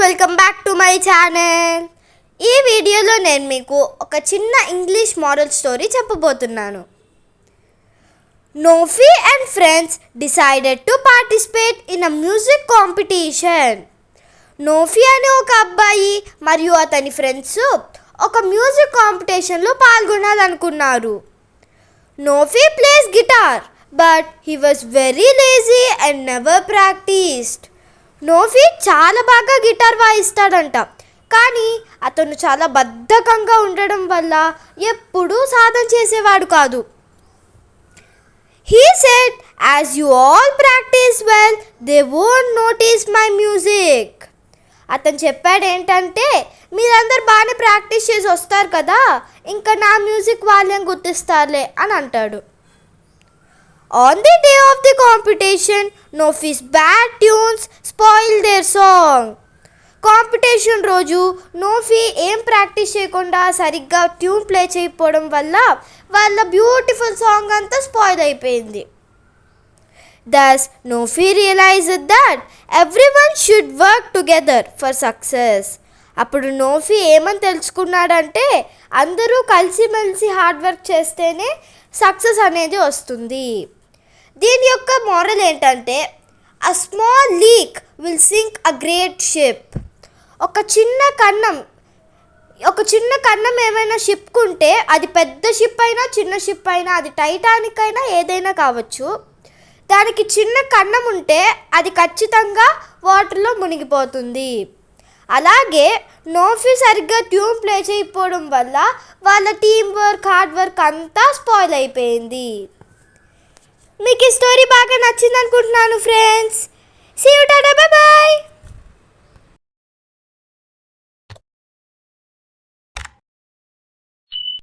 Welcome back to my channel. ఈ వీడియోలో నేను మీకు ఒక చిన్న ఇంగ్లీష్ మోరల్ స్టోరీ చెప్పబోతున్నాను. Nofi and friends decided to participate in a music competition. Nofi అనే ఒక అబ్బాయి మరియు అతని ఫ్రెండ్స్ ఒక మ్యూజిక్ కాంపిటీషన్లో పాల్గొనాలనుకున్నారు. Nofi plays guitar but he was very lazy and never practised. Nofi చాలా బాగా గిటార్ వాయిస్తాడంట, కానీ అతను చాలా బద్ధకంగా ఉండడం వల్ల ఎప్పుడూ సాధన చేసేవాడు కాదు. He said, as you all practice well, they won't notice my music. అతను చెప్పాడు ఏంటంటే, మీరందరు బాగానే ప్రాక్టీస్ చేసి వస్తారు కదా, ఇంకా నా మ్యూజిక్ వాళ్ళేం గుర్తిస్తారులే అని అంటాడు. On the day of the competition, Nofy's bad tunes spoiled their song. Competition రోజు నోఫీ ఏం ప్రాక్టీస్ చేయకుండా సరిగ్గా ట్యూన్ ప్లే చేయకపోవడం వల్ల వాళ్ళ బ్యూటిఫుల్ సాంగ్ అంతా స్పాయిల్ అయిపోయింది. Thus, Nofy realized that everyone should work together for success. అప్పుడు నోఫీ ఏమని తెలుసుకున్నాడంటే, అందరూ కలిసిమెలిసి హార్డ్ వర్క్ చేస్తేనే సక్సెస్ అనేది వస్తుంది. దీని యొక్క మోరల్ ఏంటంటే, a small leak will sink a great ship. ఒక చిన్న కన్నం ఏమైనా షిప్ ఉంటే, అది పెద్ద షిప్ అయినా చిన్న షిప్ అయినా, అది టైటానిక్ అయినా ఏదైనా కావచ్చు, దానికి చిన్న కన్నం ఉంటే అది ఖచ్చితంగా వాటర్లో మునిగిపోతుంది. అలాగే నోఫీ సరిగ్గా ట్యూన్ ప్లే చేయకపోవడం వల్ల వాళ్ళ టీం వర్క్ హార్డ్ వర్క్ అంతా స్పాయిల్ అయిపోయింది. మీకు ఈ స్టోరీ బాగా నచ్చింది అనుకుంటున్నాను ఫ్రెండ్స్. సీ యూ, టాటా, బై బాయ్.